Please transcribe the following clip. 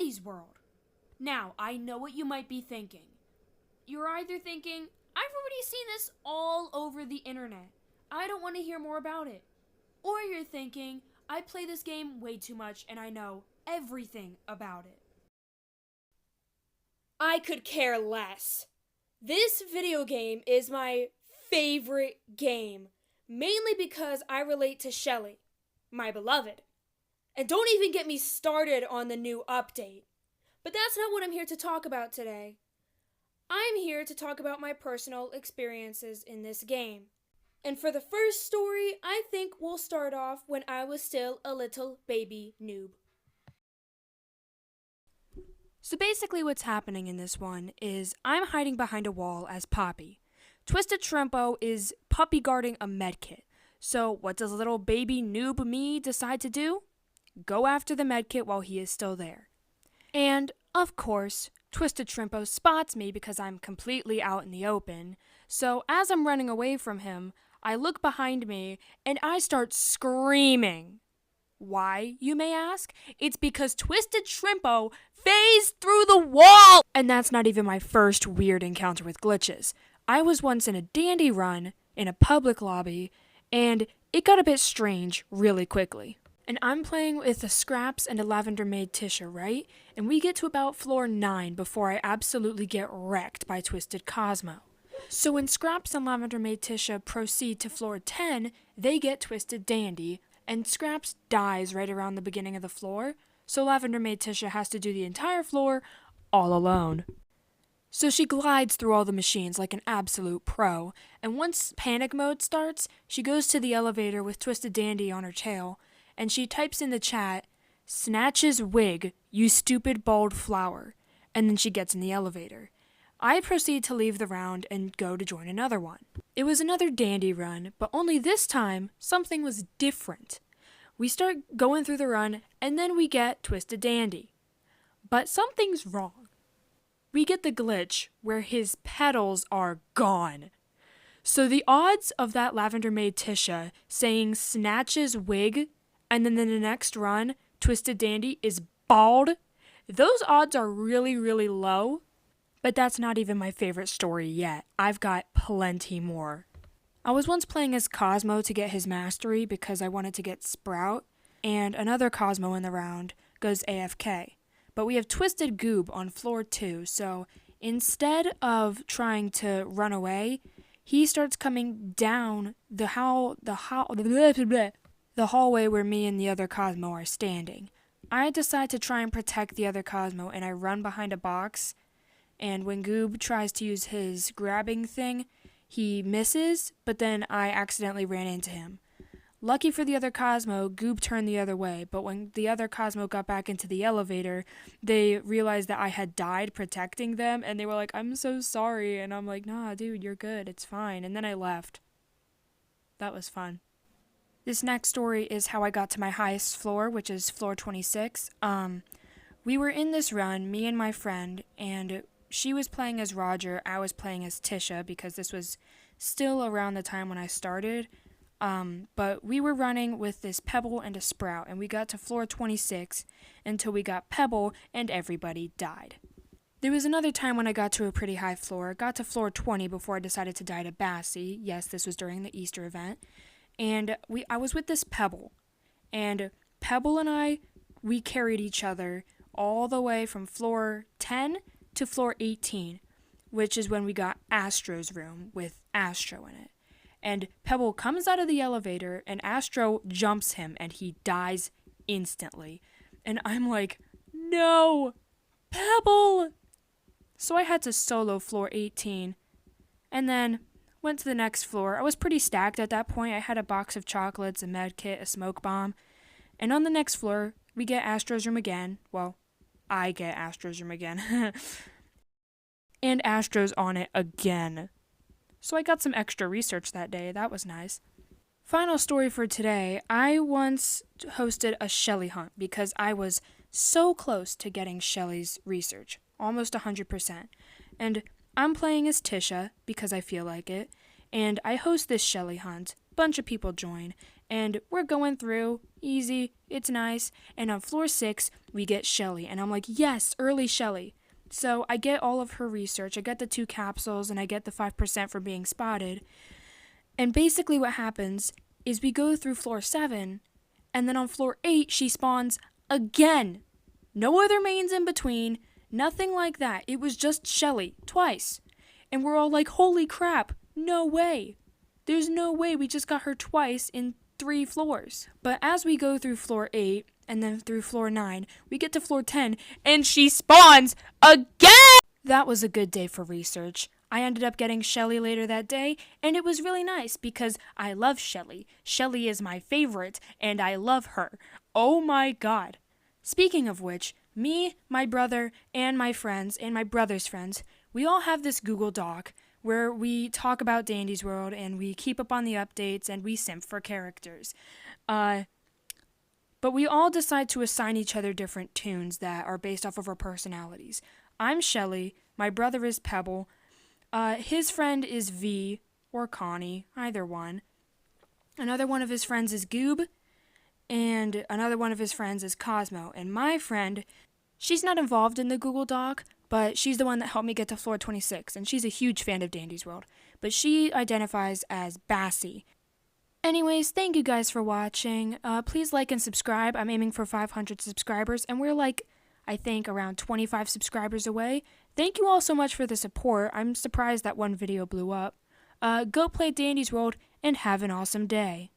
Dandy's world. Now, I know what you might be thinking. You're either thinking, I've already seen this all over the internet. I don't want to hear more about it. Or you're thinking, I play this game way too much and I know everything about it. I could care less. This video game is my favorite game, mainly because I relate to Shelly, my beloved. And don't even get me started on the new update. But that's not what I'm here to talk about today. I'm here to talk about my personal experiences in this game. And for the first story, I think we'll start off when I was still a little baby noob. So basically what's happening in this one is I'm hiding behind a wall as Poppy. Twisted Shrimpo is puppy guarding a medkit. So what does little baby noob me decide to do? Go after the medkit while he is still there. And, of course, Twisted Shrimpo spots me because I'm completely out in the open. So as I'm running away from him, I look behind me and I start screaming. Why, you may ask? It's because Twisted Shrimpo phased through the wall! And that's not even my first weird encounter with glitches. I was once in a dandy run in a public lobby, and it got a bit strange really quickly. And I'm playing with a Scraps and a Lavender Maid Tisha, right? And we get to about floor 9 before I absolutely get wrecked by Twisted Cosmo. So when Scraps and Lavender Maid Tisha proceed to floor 10, they get Twisted Dandy, and Scraps dies right around the beginning of the floor, so Lavender Maid Tisha has to do the entire floor all alone. So she glides through all the machines like an absolute pro, and once panic mode starts, she goes to the elevator with Twisted Dandy on her tail, and she types in the chat, "Snatches wig, you stupid bald flower," and then she gets in the elevator. I proceed to leave the round and go to join another one. It was another dandy run, but only this time, something was different. We start going through the run, and then we get Twisted Dandy. But something's wrong. We get the glitch where his petals are gone. So the odds of that Lavender Maid Tisha saying "snatches wig" and then in the next run, Twisted Dandy is bald, those odds are really, really low. But that's not even my favorite story yet. I've got plenty more. I was once playing as Cosmo to get his mastery because I wanted to get Sprout, and another Cosmo in the round goes AFK. But we have Twisted Goob on floor 2, so instead of trying to run away, he starts coming down the hallway where me and the other Cosmo are standing. I decide to try and protect the other Cosmo, and I run behind a box, and when Goob tries to use his grabbing thing, he misses, but then I accidentally ran into him. Lucky for the other Cosmo, Goob turned the other way, but when the other Cosmo got back into the elevator, they realized that I had died protecting them, and they were like, "I'm so sorry," and I'm like, "Nah, dude, you're good, it's fine," and then I left. That was fun. This next story is how I got to my highest floor, which is floor 26. We were in this run, me and my friend, and she was playing as Roger, I was playing as Tisha, because this was still around the time when I started. But we were running with this Pebble and a Sprout, and we got to floor 26 until we got Pebble, and everybody died. There was another time when I got to a pretty high floor, got to floor 20 before I decided to die to Bassie. Yes, this was during the Easter event. And I was with this Pebble, and Pebble and we carried each other all the way from floor 10 to floor 18, which is when we got Astro's room with Astro in it. And Pebble comes out of the elevator, and Astro jumps him, and he dies instantly. And I'm like, "No, Pebble!" So I had to solo floor 18, and then went to the next floor. I was pretty stacked at that point. I had a box of chocolates, a med kit, a smoke bomb. And on the next floor, we get Astro's room again. Well, I get Astro's room again. And Astro's on it again. So I got some extra research that day. That was nice. Final story for today. I once hosted a Shelly hunt because I was so close to getting Shelly's research. Almost 100%. And I'm playing as Tisha because I feel like it. And I host this Shelly hunt. Bunch of people join. And we're going through, easy, it's nice. And on floor 6, we get Shelly. And I'm like, yes, early Shelly. So I get all of her research. I get the 2 capsules and I get the 5% for being spotted. And basically what happens is we go through floor 7, and then on floor 8, she spawns again. No other mains in between, nothing like that. It was just Shelly, twice. And we're all like, holy crap, no way. There's no way we just got her twice in 3 floors. But as we go through floor 8, and then through floor 9, we get to floor 10, and she spawns again! That was a good day for research. I ended up getting Shelly later that day, and it was really nice because I love Shelly. Shelly is my favorite, and I love her. Oh my god. Speaking of which, me, my brother, and my friends, and my brother's friends, we all have this Google Doc where we talk about Dandy's World, and we keep up on the updates, and we simp for characters. But we all decide to assign each other different tunes that are based off of our personalities. I'm Shelly, my brother is Pebble, his friend is V, or Connie, either one. Another one of his friends is Goob, and another one of his friends is Cosmo. And my friend, she's not involved in the Google Doc, but she's the one that helped me get to floor 26, and she's a huge fan of Dandy's World. But she identifies as Bassie. Anyways, thank you guys for watching. Please like and subscribe. I'm aiming for 500 subscribers, and we're I think around 25 subscribers away. Thank you all so much for the support. I'm surprised that one video blew up. Go play Dandy's World and have an awesome day.